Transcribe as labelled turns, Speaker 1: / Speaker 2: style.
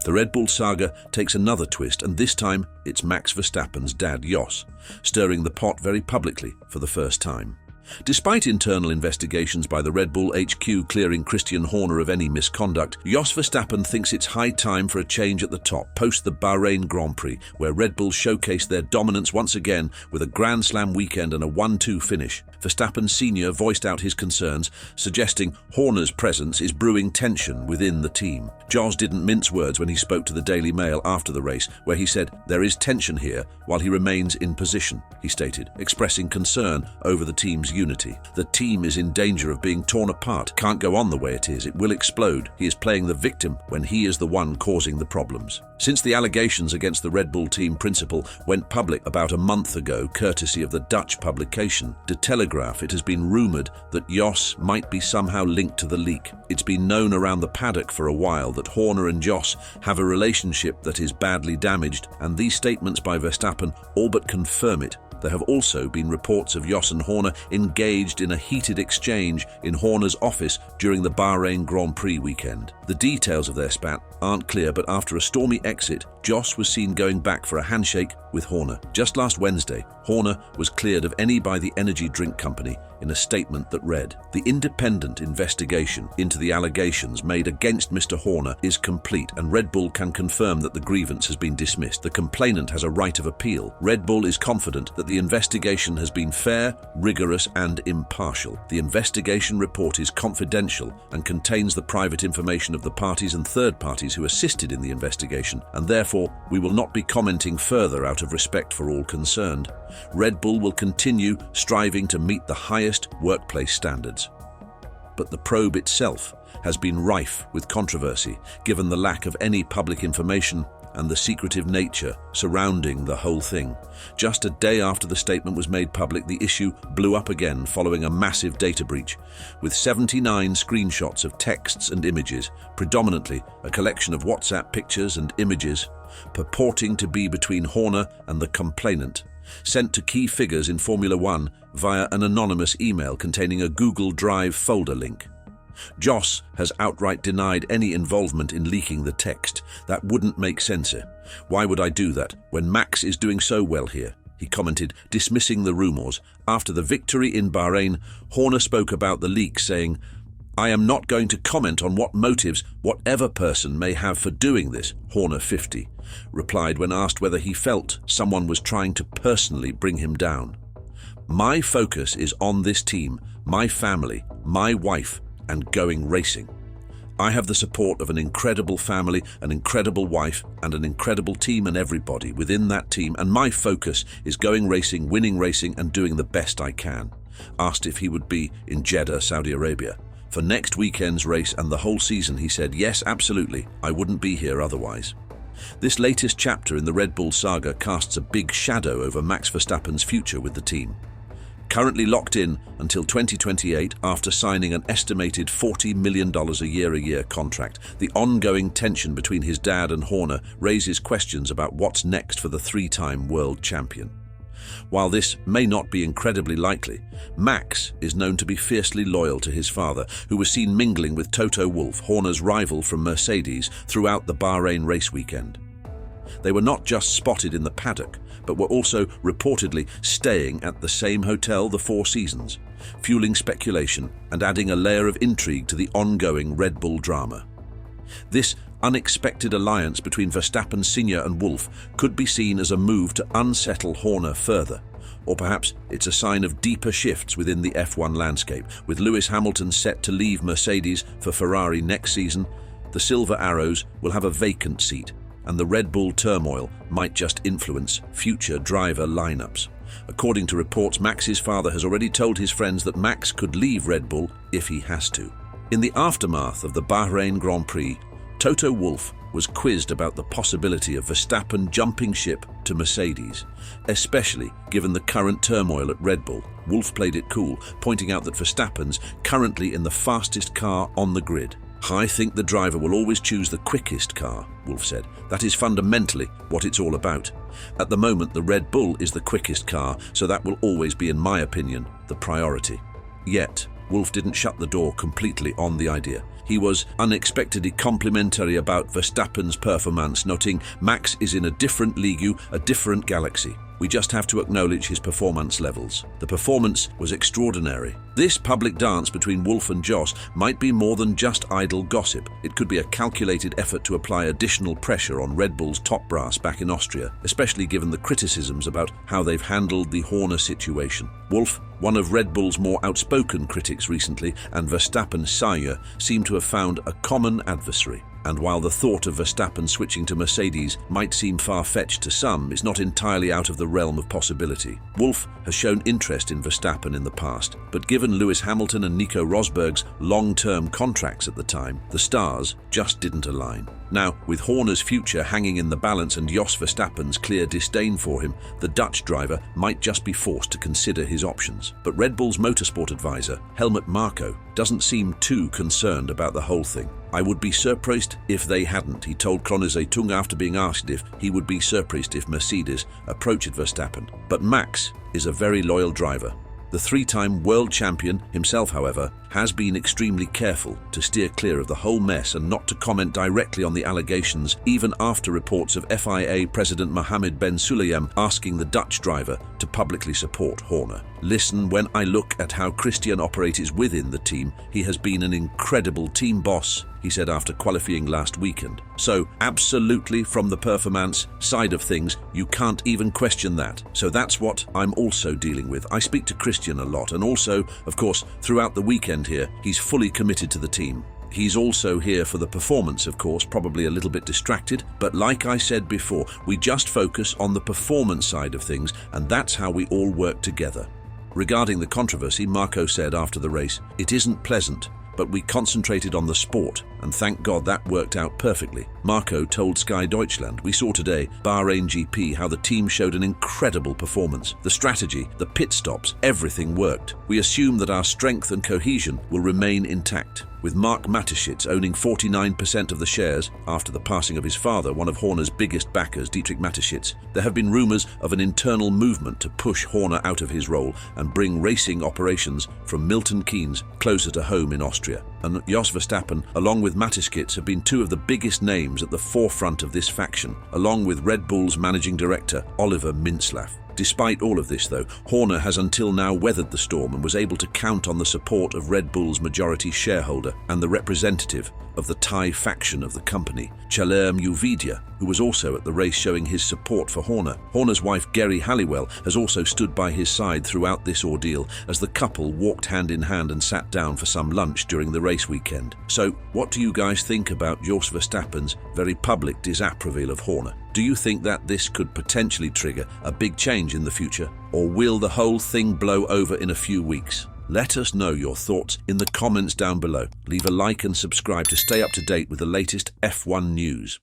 Speaker 1: The Red Bull saga takes another twist, and this time it's Max Verstappen's dad, Jos, stirring the pot very publicly for the first time. Despite internal investigations by the Red Bull HQ clearing Christian Horner of any misconduct, Jos Verstappen thinks it's high time for a change at the top post the Bahrain Grand Prix, where Red Bull showcased their dominance once again with a Grandslam weekend and a 1-2 finish. Verstappen Sr. voiced out his concerns, suggesting Horner's presence is brewing tension within the team. Jos didn't mince words when he spoke to the Daily Mail after the race, where he said, "There is tension here while he remains in position," he stated, expressing concern over the team's unity. "The team is in danger of being torn apart. Can't go on the way it is. It will explode. He is playing the victim when he is the one causing the problems." Since the allegations against the Red Bull team principal went public about a month ago, courtesy of the Dutch publication De Telegraaf, it has been rumoured that Jos might be somehow linked to the leak. It's been known around the paddock for a while that Horner and Jos have a relationship that is badly damaged, and these statements by Verstappen all but confirm it. There have also been reports of Jos and Horner engaged in a heated exchange in Horner's office during the Bahrain Grand Prix weekend. The details of their spat aren't clear, but after a stormy exit, Jos was seen going back for a handshake with Horner. Just last Wednesday, Horner was cleared of any by the energy drink company in a statement that read, "The independent investigation into the allegations made against Mr. Horner is complete, and Red Bull can confirm that the grievance has been dismissed. The complainant has a right of appeal. Red Bull is confident that the investigation has been fair, rigorous, and impartial. The investigation report is confidential and contains the private information of the parties and third parties who assisted in the investigation, and therefore we will not be commenting further out of respect for all concerned. Red Bull will continue striving to meet the highest workplace standards." But the probe itself has been rife with controversy, given the lack of any public information and the secretive nature surrounding the whole thing. Just a day after the statement was made public, the issue blew up again following a massive data breach, with 79 screenshots of texts and images, predominantly a collection of WhatsApp pictures and images, purporting to be between Horner and the complainant, sent to key figures in Formula One via an anonymous email containing a Google Drive folder link. Jos has outright denied any involvement in leaking the text. "That wouldn't make sense. Why would I do that when Max is doing so well here?" he commented, dismissing the rumours. After the victory in Bahrain, Horner spoke about the leak, saying, "I am not going to comment on what motives whatever person may have for doing this," Horner 50 replied when asked whether he felt someone was trying to personally bring him down. "My focus is on this team, my family, my wife, and going racing. I have the support of an incredible family, an incredible wife, and an incredible team and everybody within that team, and my focus is going racing, winning racing, and doing the best I can." Asked if he would be in Jeddah, Saudi Arabia, for next weekend's race and the whole season, he said, "Yes, absolutely, I wouldn't be here otherwise." This latest chapter in the Red Bull saga casts a big shadow over Max Verstappen's future with the team. Currently locked in until 2028 after signing an estimated $40 million a year contract, the ongoing tension between his dad and Horner raises questions about what's next for the three-time world champion. While this may not be incredibly likely, Max is known to be fiercely loyal to his father, who was seen mingling with Toto Wolff, Horner's rival from Mercedes, throughout the Bahrain race weekend. They were not just spotted in the paddock, but were also reportedly staying at the same hotel the Four Seasons, fueling speculation and adding a layer of intrigue to the ongoing Red Bull drama. This unexpected alliance between Verstappen Sr. and Wolff could be seen as a move to unsettle Horner further, or perhaps it's a sign of deeper shifts within the F1 landscape. With Lewis Hamilton set to leave Mercedes for Ferrari next season, the Silver Arrows will have a vacant seat, and the Red Bull turmoil might just influence future driver lineups. According to reports, Max's father has already told his friends that Max could leave Red Bull if he has to. In the aftermath of the Bahrain Grand Prix, Toto Wolff was quizzed about the possibility of Verstappen jumping ship to Mercedes, especially given the current turmoil at Red Bull. Wolff played it cool, pointing out that Verstappen's currently in the fastest car on the grid. "I think the driver will always choose the quickest car," Wolff said. "That is fundamentally what it's all about. At the moment, the Red Bull is the quickest car, so that will always be, in my opinion, the priority." Yet, Wolff didn't shut the door completely on the idea. He was unexpectedly complimentary about Verstappen's performance, noting Max is in a different league, a different galaxy. We just have to acknowledge his performance levels. The performance was extraordinary. This public dance between Wolff and Jos might be more than just idle gossip. It could be a calculated effort to apply additional pressure on Red Bull's top brass back in Austria, especially given the criticisms about how they've handled the Horner situation. Wolff, one of Red Bull's more outspoken critics recently, and Verstappen Sr. seem to have found a common adversary. And while the thought of Verstappen switching to Mercedes might seem far-fetched to some, it's not entirely out of the realm of possibility. Wolff has shown interest in Verstappen in the past, but given Lewis Hamilton and Nico Rosberg's long-term contracts at the time, the stars just didn't align. Now, with Horner's future hanging in the balance and Jos Verstappen's clear disdain for him, the Dutch driver might just be forced to consider his options. But Red Bull's motorsport advisor, Helmut Marko, doesn't seem too concerned about the whole thing. "I would be surprised if they hadn't," he told Krone Zeitung after being asked if he would be surprised if Mercedes approached Verstappen. But Max is a very loyal driver. The three-time world champion himself, however, has been extremely careful to steer clear of the whole mess and not to comment directly on the allegations, even after reports of FIA President Mohammed Ben Sulayem asking the Dutch driver to publicly support Horner. "Listen, when I look at how Christian operates within the team, he has been an incredible team boss," he said after qualifying last weekend. "So, absolutely, from the performance side of things, you can't even question that. So that's what I'm also dealing with. I speak to Christian a lot, and also, of course, throughout the weekend here, he's fully committed to the team. He's also here for the performance, of course, probably a little bit distracted, but like I said before, we just focus on the performance side of things, and that's how we all work together." Regarding the controversy, Marko said after the race, "It isn't pleasant, but we concentrated on the sport, and thank God that worked out perfectly." Marko told Sky Deutschland, "We saw today, Bahrain GP, how the team showed an incredible performance. The strategy, the pit stops, everything worked. We assume that our strength and cohesion will remain intact." With Mark Mateschitz owning 49% of the shares after the passing of his father, one of Horner's biggest backers, Dietrich Mateschitz, there have been rumors of an internal movement to push Horner out of his role and bring racing operations from Milton Keynes closer to home in Austria. And Jos Verstappen, along with Mateschitz, have been two of the biggest names at the forefront of this faction, along with Red Bull's managing director, Oliver Mince. Despite all of this, though, Horner has until now weathered the storm and was able to count on the support of Red Bull's majority shareholder and the representative of the Thai faction of the company, Chalerm Uvidia, who was also at the race showing his support for Horner. Horner's wife, Geri Halliwell, has also stood by his side throughout this ordeal as the couple walked hand in hand and sat down for some lunch during the race weekend. So, what do you guys think about Jos Verstappen's very public disapproval of Horner? Do you think that this could potentially trigger a big change in the future? Or will the whole thing blow over in a few weeks? Let us know your thoughts in the comments down below. Leave a like and subscribe to stay up to date with the latest F1 news.